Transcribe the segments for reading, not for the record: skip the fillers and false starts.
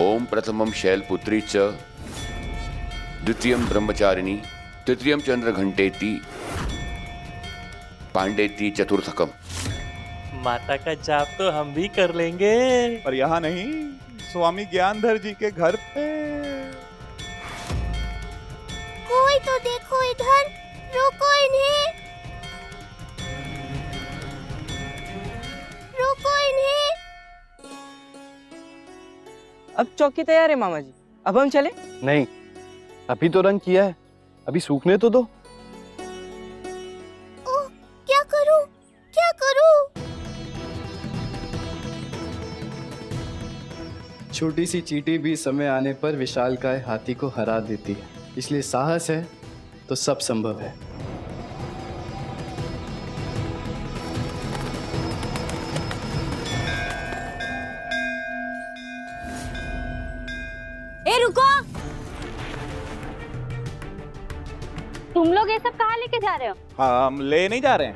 ओम प्रथमम शैलपुत्री च द्वितीयम ब्रह्मचारिणी तृतीयम चंद्रघंटेति पांडेति चतुर्थकम। माता का जाप तो हम भी कर लेंगे, पर यहाँ नहीं, स्वामी ज्ञानधर जी के घर पे। कोई तो देखो इधर, रोको इन्हें, रोको इन्हें। अब चौकी तैयार है मामा जी, अब हम चले? नहीं, अभी तो रंग किया है, अभी सूखने तो दो। ओह, क्या करूं, क्या करूं? छोटी सी चींटी भी समय आने पर विशालकाय हाथी को हरा देती है, इसलिए साहस है तो सब संभव है। ए रुको, तुम लोग ये सब कहाँ लेके जा रहे हो? हम ले नहीं जा रहे हैं,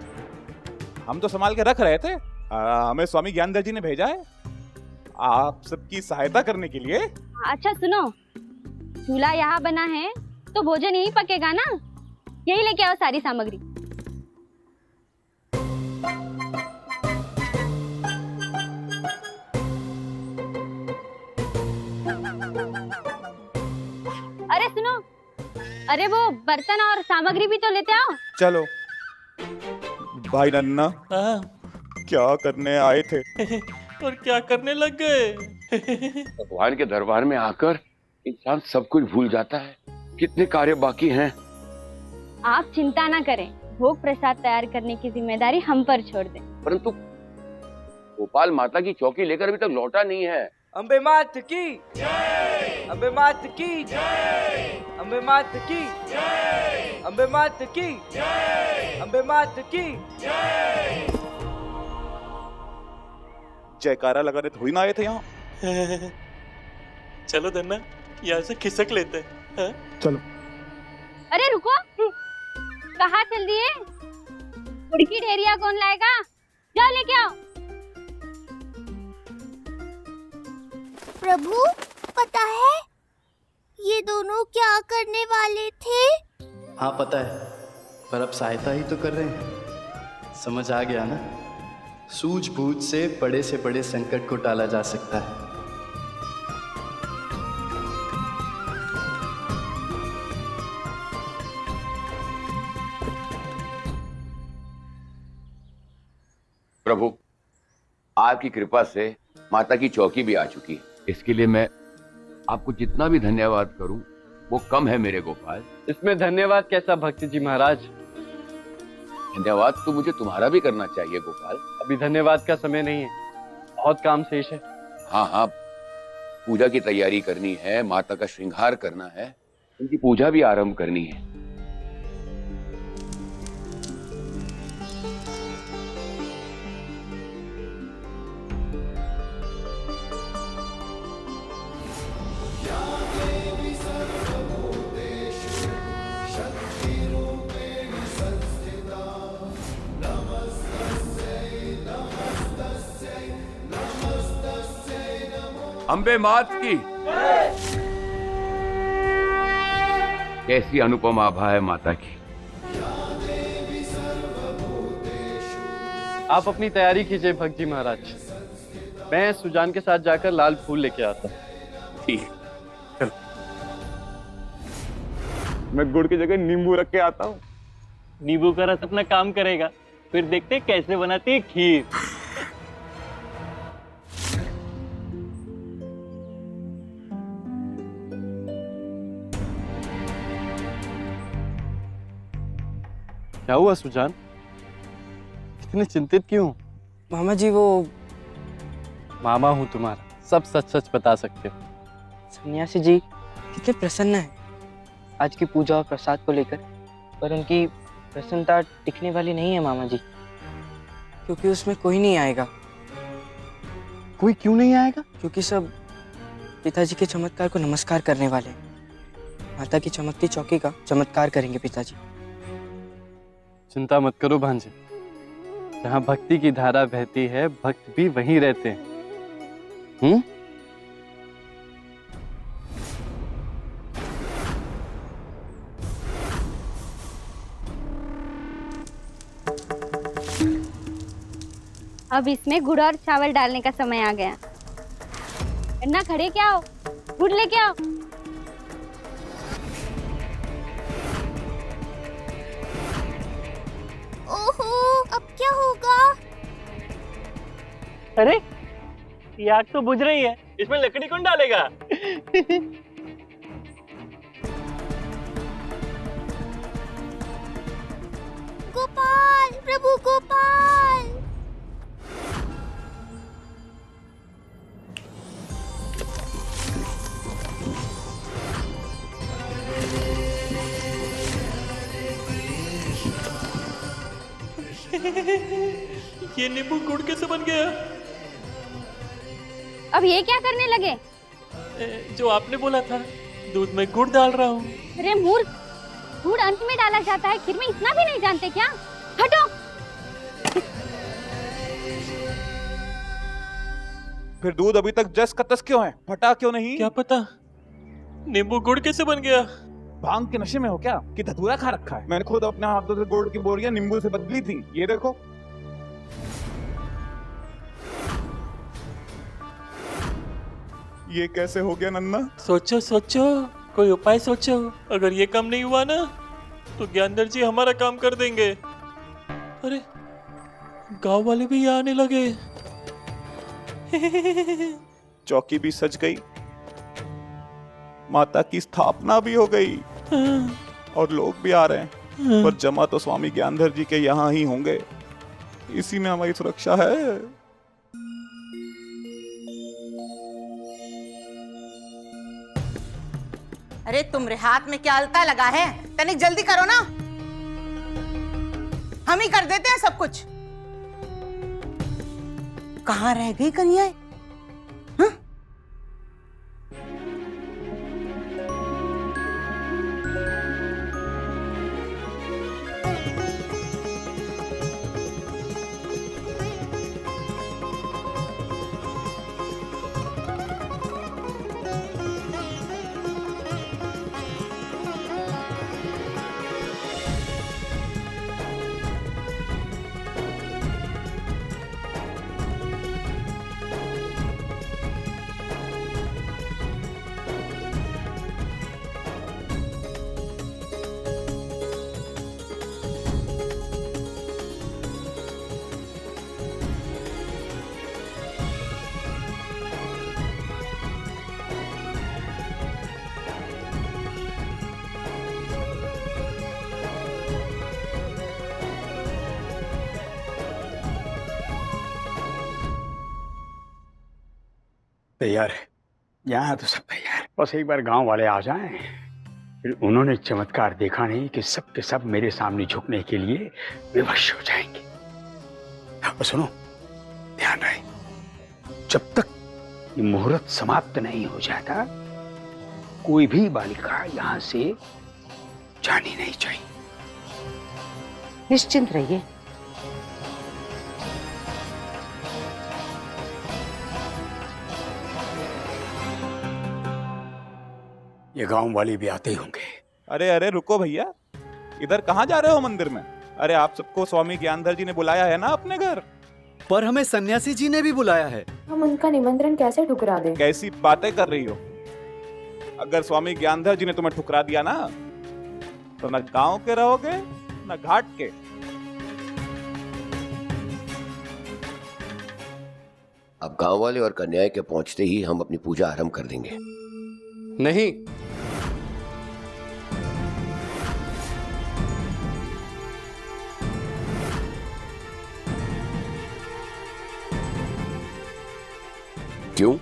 हम तो संभाल के रख रहे थे। हमें स्वामी ज्ञानधर जी ने भेजा है आप सबकी सहायता करने के लिए। अच्छा सुनो, चूल्हा यहाँ बना है तो भोजन यही पकेगा ना, यही लेके आओ सारी सामग्री। अरे सुनो, अरे वो बर्तन और सामग्री भी तो लेते आओ। चलो भाई नन्ना, हाँ, क्या करने आए थे? और क्या करने लग गए? भगवान के दरबार में आकर इंसान सब कुछ भूल जाता है, कितने कार्य बाकी हैं। आप चिंता ना करें, भोग प्रसाद तैयार करने की जिम्मेदारी हम पर छोड़ दें। परंतु गोपाल माता की चौकी लेकर अभी तक लौटा नहीं है। अम्बे मात की जय, अम्बे मात की जय, अम्बे मात की जय, अम्बे मात की जय, अम्बे मात की जय। जयकारा लगाने थोड़ी ना आए थे यहाँ। चलो धन्ना, यहाँ से खिसक लेते हैं। हाँ? चलो। अरे रुको, कहाँ चल दिए? उड़की ढेरिया कौन लाएगा? जाओ लेके आओ। प्रभु पता है ये दोनों क्या करने वाले थे? हाँ पता है, पर अब सहायता ही तो कर रहे हैं। समझ आ गया ना, सूझबूझ से बड़े संकट को टाला जा सकता है। प्रभु, आपकी कृपा से माता की चौकी भी आ चुकी है। इसके लिए मैं आपको जितना भी धन्यवाद करूं वो कम है मेरे गोपाल। इसमें धन्यवाद कैसा भक्ति जी महाराज? धन्यवाद तो मुझे तुम्हारा भी करना चाहिए गोपाल। अभी धन्यवाद का समय नहीं है, बहुत काम शेष है। हाँ हाँ, पूजा की तैयारी करनी है, माता का श्रृंगार करना है, उनकी पूजा भी आरंभ करनी है। अम्बे मात की कैसी अनुपम आभा है माता की। आप अपनी तैयारी कीजिए भक्त जी महाराज, मैं सुजान के साथ जाकर लाल फूल लेके आता हूँ। ठीक, मैं गुड़ की जगह नींबू रख के आता हूँ। नींबू का रस अपना काम करेगा, फिर देखते हैं कैसे बनाती है खीर। क्या हुआ सुजान, इतने चिंतित क्यों? मामा जी वो मामा हूँ तुम्हारा, सब सच सच बता सकते हो। सन्यासी जी कितने प्रसन्न हैं आज की पूजा और प्रसाद को लेकर, पर उनकी प्रसन्नता टिकने वाली नहीं है मामा जी, क्योंकि उसमें कोई नहीं आएगा। कोई क्यों नहीं आएगा? क्योंकि सब पिताजी के चमत्कार को नमस्कार करने वाले हैं। माता की चमकती चौकी का चमत्कार करेंगे पिताजी। चिंता मत करो भांजे, जहाँ भक्ति की धारा बहती है भक्त भी वहीं रहते हैं। अब इसमें गुड़ और चावल डालने का समय आ गया। अन्ना खड़े क्या हो, गुड़ लेके आओ। ओहो, अब क्या होगा? अरे ये आग तो बुझ रही है, इसमें लकड़ी कौन डालेगा? गोपाल, प्रभु गोपाल। ये नींबू गुड़ कैसे बन गया? अब ये क्या करने लगे? जो आपने बोला था, दूध में गुड़ डाल रहा हूँ। अरे मूर्ख, गुड़ अंत में डाला जाता है, खीर में इतना भी नहीं जानते क्या? हटो। फिर दूध अभी तक जस का तस क्यों है? फटा क्यों नहीं? क्या पता नींबू गुड़ कैसे बन गया? भांग के नशे में हो क्या कि धतूरा खा रखा है? मैंने खुद अपने हाथों से गुड़ की बोरियां नींबू से बदली थी, ये देखो। ये कैसे हो गया नन्ना? सोचो सोचो, कोई उपाय सोचो। अगर ये काम नहीं हुआ ना तो ज्ञानदर जी हमारा काम कर देंगे। अरे गांव वाले भी यहाँ आने लगे। चौकी भी सज गई, माता की स्थापना भी हो गई और लोग भी आ रहे हैं, पर जमा तो स्वामी ज्ञानधर जी के यहाँ ही होंगे। इसी में हमारी सुरक्षा है। अरे तुम्हारे हाथ में क्या अलता लगा है? तनिक जल्दी करो ना, हम ही कर देते हैं सब कुछ। कहाँ रह गई कन्याएं? हाँ? तैयार है, यहाँ तो सब तैयार है। बस एक बार गांव वाले आ जाएं, फिर उन्होंने चमत्कार देखा नहीं कि सब के सब मेरे सामने झुकने के लिए विवश हो जाएंगे। और सुनो, ध्यान रहे, जब तक ये मुहूर्त समाप्त नहीं हो जाता कोई भी बालिका यहाँ से जानी नहीं चाहिए। निश्चिंत रहिए। ये गांव वाले भी आते होंगे। अरे अरे रुको भैया, इधर कहाँ जा रहे हो मंदिर में? अरे आप सबको स्वामी ज्ञानधर जी ने बुलाया है ना अपने घर। पर हमें सन्यासी जी ने भी बुलाया है। हम उनका निमंत्रण कैसे ठुकरा दें? कैसी बातें कर रही हो? अगर स्वामी ज्ञानधर जी ने तुम्हें ठुकरा दिया ना तो न गांव के रहोगे न घाट के। अब गांव वाले और कन्याएं के पहुंचते ही हम अपनी पूजा आरंभ कर देंगे। नहीं, क्यों?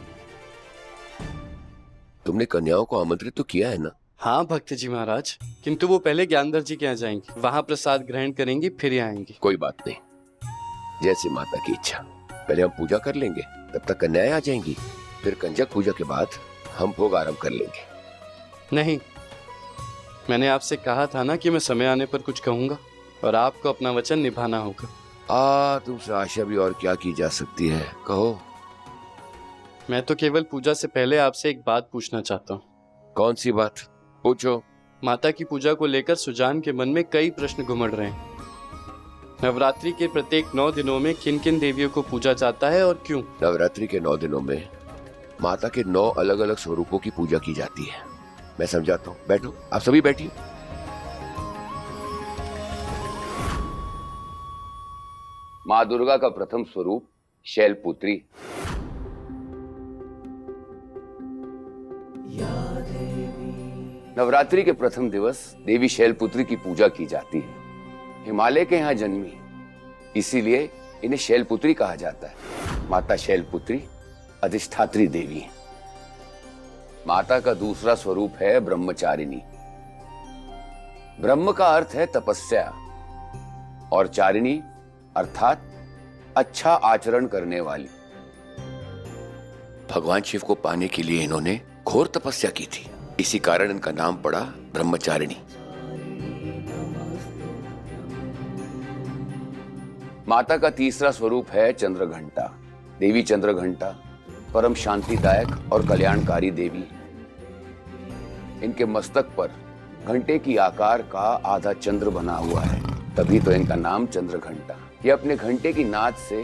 तुमने कन्याओं को आमंत्रित तो किया है ना? हाँ भक्त जी महाराज, किंतु वो पहले ज्ञानधर जी के यहाँ जाएंगी, वहां प्रसाद ग्रहण करेंगी, फिर यहाँ आएंगी। कोई बात नहीं, जैसे माता की इच्छा। पहले हम पूजा कर लेंगे, तब तक कन्याएं आ जाएंगी, फिर कंजक पूजा के बाद हम भोग आरंभ कर लेंगे। नहीं, मैंने आपसे कहा था ना कि मैं समय आने पर कुछ कहूंगा और आपको अपना वचन निभाना होगा। तुमसे आशा भी और क्या की जा सकती है, कहो। मैं तो केवल पूजा से पहले आपसे एक बात पूछना चाहता हूँ। कौन सी बात? पूछो। माता की पूजा को लेकर सुजान के मन में कई प्रश्न घुमड़ रहे हैं। नवरात्रि के प्रत्येक 9 दिनों में किन किन देवियों को पूजा जाता है और क्यों? नवरात्रि के 9 दिनों में माता के 9 अलग अलग स्वरूपों की पूजा की जाती है। मैं समझाता हूँ, बैठो, आप सभी बैठिए। माँ दुर्गा का प्रथम स्वरूप शैलपुत्री। नवरात्रि के प्रथम दिवस देवी शैलपुत्री की पूजा की जाती है। हिमालय के यहाँ जन्मी, इसीलिए इन्हें शैलपुत्री कहा जाता है। माता शैलपुत्री अधिष्ठात्री देवी है। माता का दूसरा स्वरूप है ब्रह्मचारिणी। ब्रह्म का अर्थ है तपस्या और चारिणी अर्थात अच्छा आचरण करने वाली। भगवान शिव को पाने के लिए इन्होंने घोर तपस्या की थी, इसी कारण इनका नाम पड़ा ब्रह्मचारिणी। माता का तीसरा स्वरूप है चंद्रघंटा। देवी चंद्रघंटा परम शांतिदायक और कल्याणकारी देवी है। इनके मस्तक पर घंटे की आकार का आधा चंद्र बना हुआ है, तभी तो इनका नाम चंद्रघंटा। ये अपने घंटे की नाद से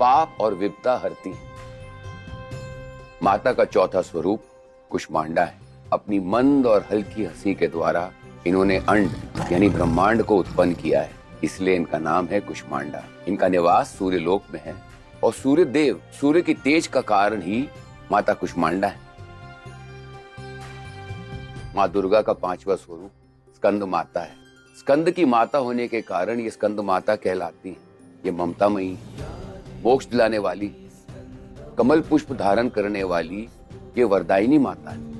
पाप और विपदा हरती है। माता का चौथा स्वरूप कुष्मांडा है। अपनी मंद और हल्की हंसी के द्वारा इन्होंने अंड यानी ब्रह्मांड को उत्पन्न किया है, इसलिए इनका नाम है कुष्मांडा। इनका निवास सूर्य लोक में है और सूर्य देव सूर्य की तेज का कारण ही माता कुष्मांडा है। माँ दुर्गा का पांचवा स्वरूप स्कंद माता है। स्कंद की माता होने के कारण ये स्कंद माता कहलाती है। ये ममतामयी, मोक्ष दिलाने वाली, कमल पुष्प धारण करने वाली ये वरदायिनी माता है।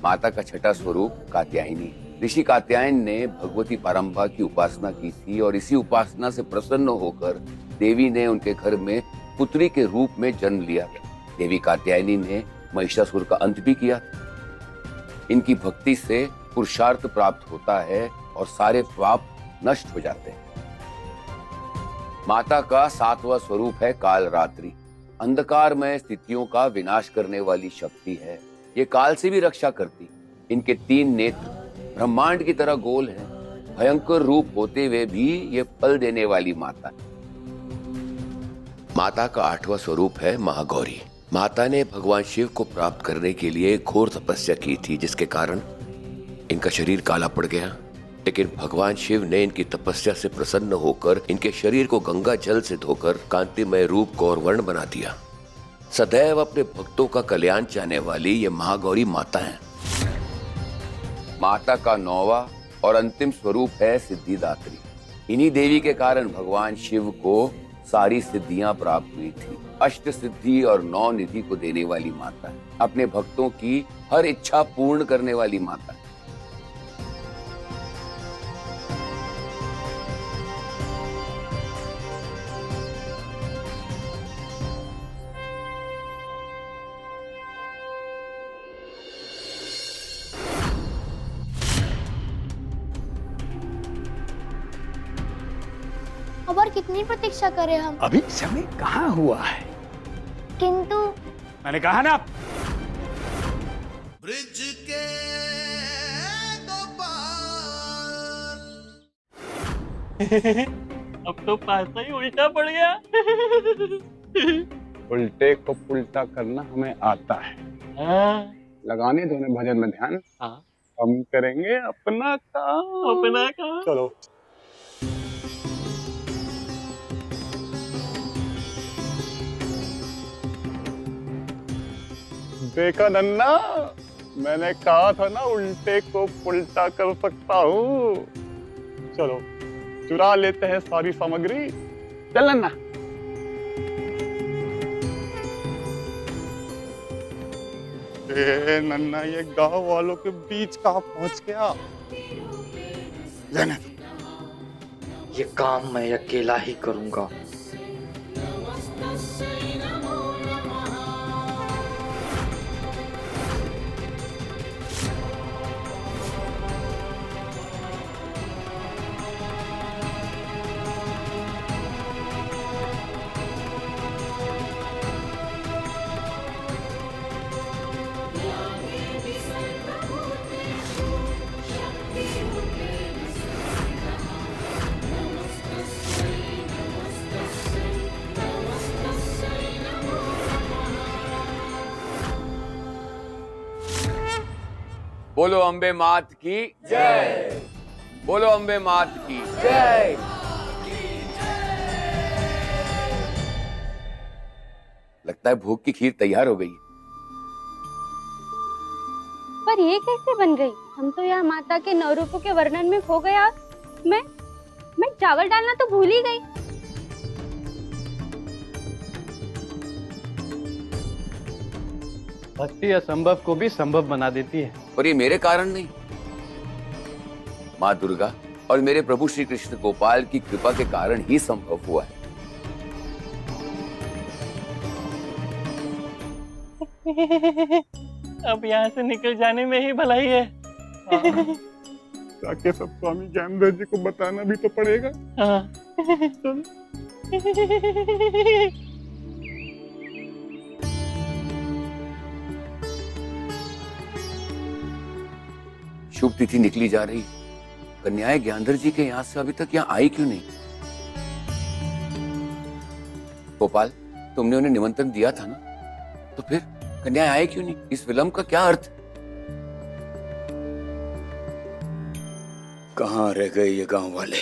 माता का छठा स्वरूप कात्यायनी। ऋषि कात्यायन ने भगवती पारंबा की उपासना की थी और इसी उपासना से प्रसन्न होकर देवी ने उनके घर में पुत्री के रूप में जन्म लिया। देवी कात्यायनी ने महिषासुर का अंत भी किया। इनकी भक्ति से पुरुषार्थ प्राप्त होता है और सारे पाप नष्ट हो जाते हैं। माता का सातवां स्वरूप है कालरात्रि। अंधकारमय स्थितियों का विनाश करने वाली शक्ति है। ये काल से भी रक्षा करती। इनके 3 नेत्र ब्रह्मांड की तरह गोल हैं। भयंकर रूप होते हुए भी ये फल देने वाली माता है। माता का 8वां स्वरूप है महागौरी। माता ने भगवान शिव को प्राप्त करने के लिए घोर तपस्या की थी, जिसके कारण इनका शरीर काला पड़ गया। लेकिन भगवान शिव ने इनकी तपस्या से प्रसन्न होकर इनके शरीर को गंगा जल से धोकर कांतिमय रूप गौरवर्ण बना दिया। सदैव अपने भक्तों का कल्याण चाहने वाली ये महागौरी माता है। माता का 9वां और अंतिम स्वरूप है सिद्धिदात्री। इन्हीं देवी के कारण भगवान शिव को सारी सिद्धियां प्राप्त हुई थी। अष्ट सिद्धि और 9 निधि को देने वाली माता है। अपने भक्तों की हर इच्छा पूर्ण करने वाली माता है। अब और कितनी प्रतीक्षा करें हम? अभी समय कहाँ हुआ है? किंतु मैंने कहा ना, ब्रिज के अब तो पासा ही उल्टा पड़ गया। उल्टे को पुल्टा करना हमें आता है। लगाने दो ना भजन में ध्यान। हम करेंगे अपना काम। चलो। देखा नन्ना, मैंने कहा था ना उल्टे को पुल्टा कर सकता हूँ। चलो चुरा लेते हैं सारी सामग्री। चल नन्ना। नन्ना ये गांव वालों के बीच कहाँ पहुंच गया? रहने दो। ये काम मैं अकेला ही करूंगा। बोलो अम्बे मात की जय। बोलो अम्बे मात की जय। लगता है भोग की खीर तैयार हो गई। पर ये कैसे बन गई? हम तो यहाँ माता के 9 रूपों के वर्णन में खो गया। मैं चावल डालना तो भूल ही गई। भक्ति असंभव को भी संभव बना देती है। और ये मेरे कारण नहीं, माँ दुर्गा और मेरे प्रभु श्री कृष्ण गोपाल की कृपा के कारण ही संभव हुआ है। अब यहाँ से निकल जाने में ही भलाई है। जाके सब स्वामी ज्ञानदेव जी को बताना भी तो पड़ेगा। हाँ। चलो। शुभ तिथि निकली जा रही। कन्याएं ज्ञानधर जी के यहाँ से अभी तक यहाँ आई क्यों नहीं? गोपाल, तुमने उन्हें निमंत्रण दिया था ना, तो फिर कन्याएं आए क्यों नहीं? इस विलंब का क्या अर्थ? कहाँ रह गए ये गांव वाले?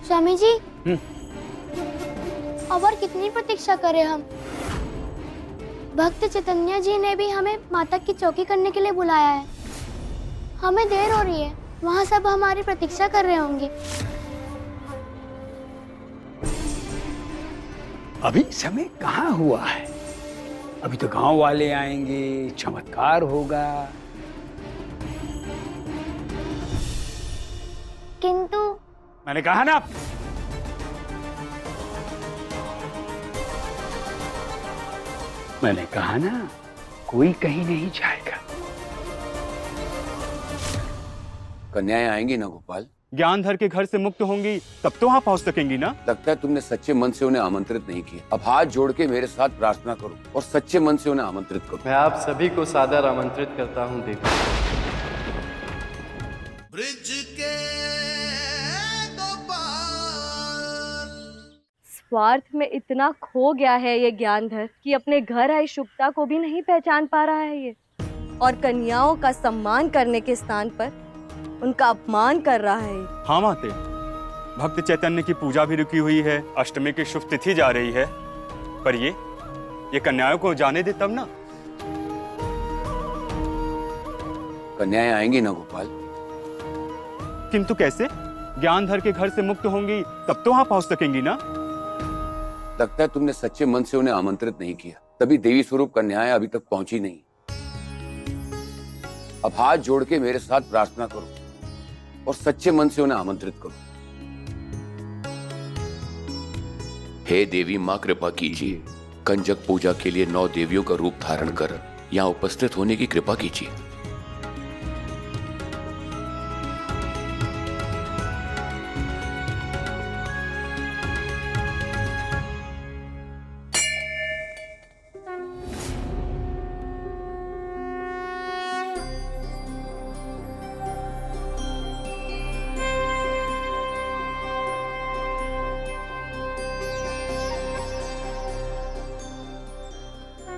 स्वामी जी, अब और कितनी प्रतीक्षा करें हम? भक्त चैतन्य जी ने भी हमें माता की चौकी करने के लिए बुलाया है। हमें देर हो रही है, वहाँ सब हमारी प्रतीक्षा कर रहे होंगे। अभी समय कहाँ हुआ है? अभी तो गांव वाले आएंगे, चमत्कार होगा। किंतु मैंने कहा ना, मैंने कहा ना, कोई कहीं नहीं जाएगा। कन्याएं आएंगी ना गोपाल? ज्ञानधर के घर से मुक्त होंगी तब तो वहाँ पहुँच सकेंगी ना। लगता है तुमने सच्चे मन से उन्हें आमंत्रित नहीं किया। अब हाथ जोड़ के मेरे साथ प्रार्थना करो और सच्चे मन से उन्हें आमंत्रित करो। मैं आप सभी को सादर आमंत्रित करता हूँ देवी। ब्रिज के स्वार्थ में इतना खो गया है ये ज्ञानधर कि अपने घर आई शुभता को भी नहीं पहचान पा रहा है ये, और कन्याओं का सम्मान करने के स्थान पर उनका अपमान कर रहा है। हाँ माते, भक्त चैतन्य की पूजा भी रुकी हुई है, अष्टमी की शुभ तिथि जा रही है, पर ये कन्याओं को जाने दे तब ना। कन्याएं आएंगी ना गोपाल? किंतु कैसे? ज्ञानधर के घर से मुक्त होंगी तब तो वहाँ पहुँच सकेंगी ना। लगता है तुमने सच्चे मन से उन्हें आमंत्रित नहीं किया, तभी देवी स्वरूप कन्याएं अभी तक पहुंची नहीं। अब हाथ जोड़ के मेरे साथ प्रार्थना करो और सच्चे मन से उन्हें आमंत्रित करो। हे देवी मां, कृपा कीजिए। कंजक पूजा के लिए 9 देवियों का रूप धारण कर यहाँ उपस्थित होने की कृपा कीजिए।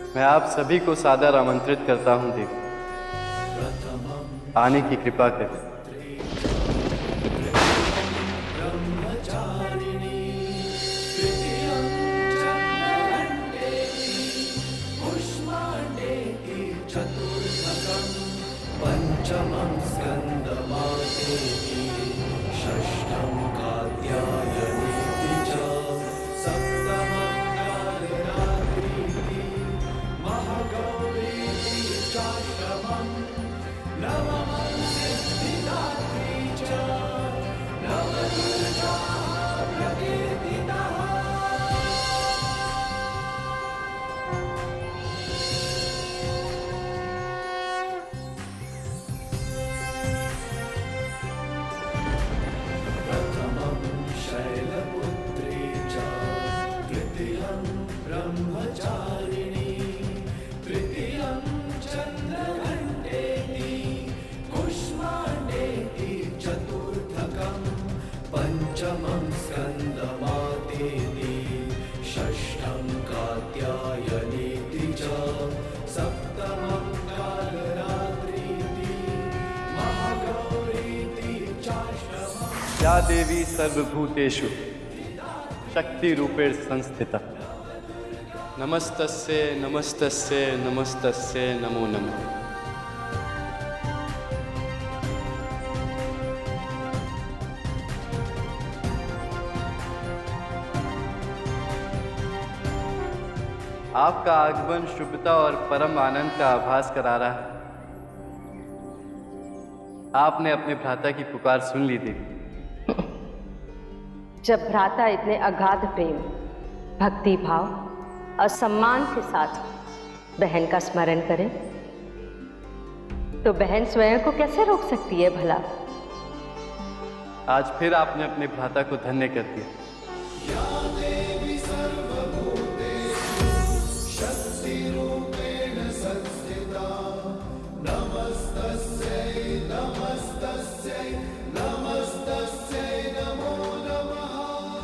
मैं आप सभी को सादर आमंत्रित करता हूँ देवी। आने की कृपा करें। पंचमं स्कंदमादेवी, षष्ठं कात्यायनीति च, सप्तमं कालरात्रिः, महागौरीति चाष्टमं, नवमं सिद्धिदात्री च, नवदुर्गाः प्रकीर्तिताः। प्रथमं शैलपुत्री या देवी सर्वभूतेषु शक्तिरूपेण संस्थिता नमस्तस्ये नमस्तस्ये नमस्तस्ये नमो नमः। आपका आगमन शुभता और परम आनंद का आभास करा रहा है। आपने अपने भ्राता की पुकार सुन ली देवी। जब भ्राता इतने अगाध प्रेम, भक्ति भाव और सम्मान के साथ बहन का स्मरण करें तो बहन स्वयं को कैसे रोक सकती है भला। आज फिर आपने अपने भ्राता को धन्य कर दिया।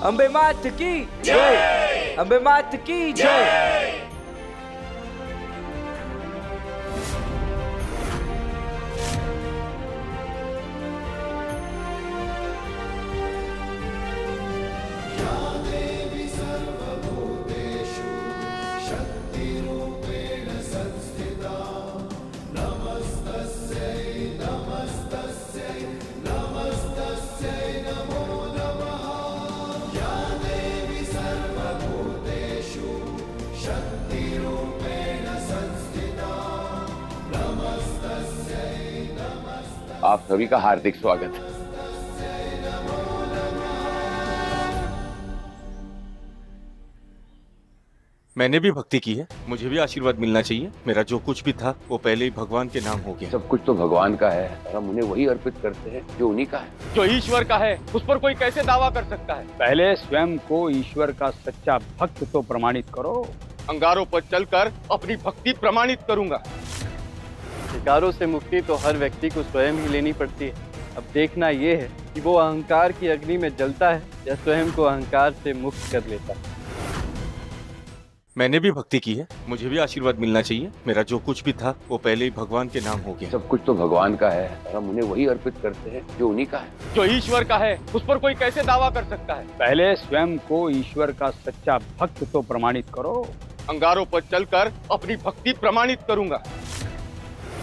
अम्बे मात की जय, अम्बे मात की जय। आप सभी का हार्दिक स्वागत है। मैंने भी भक्ति की है, मुझे भी आशीर्वाद मिलना चाहिए। मेरा जो कुछ भी था वो पहले ही भगवान के नाम हो गया। सब कुछ तो भगवान का है और हम उन्हें वही अर्पित करते हैं जो उन्हीं का है। जो ईश्वर का है उस पर कोई कैसे दावा कर सकता है? पहले स्वयं को ईश्वर का सच्चा भक्त तो प्रमाणित करो। अंगारों पर चलकर अपनी भक्ति प्रमाणित करूंगा। विकारों से मुक्ति तो हर व्यक्ति को स्वयं ही लेनी पड़ती है। अब देखना ये है कि वो अहंकार की अग्नि में जलता है या स्वयं को अहंकार से मुक्त कर लेता है। मैंने भी भक्ति की है, मुझे भी आशीर्वाद मिलना चाहिए। मेरा जो कुछ भी था वो पहले ही भगवान के नाम हो गया। सब कुछ तो भगवान का है और हम उन्हें वही अर्पित करते हैं जो उन्हीं का है। जो ईश्वर का है उस पर कोई कैसे दावा कर सकता है? पहले स्वयं को ईश्वर का सच्चा भक्त तो प्रमाणित करो। अंगारों पर चलकर अपनी भक्ति प्रमाणित करूंगा।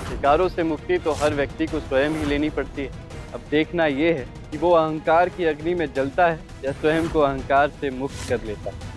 विकारों से मुक्ति तो हर व्यक्ति को स्वयं ही लेनी पड़ती है। अब देखना ये है कि वो अहंकार की अग्नि में जलता है या स्वयं को अहंकार से मुक्त कर लेता है।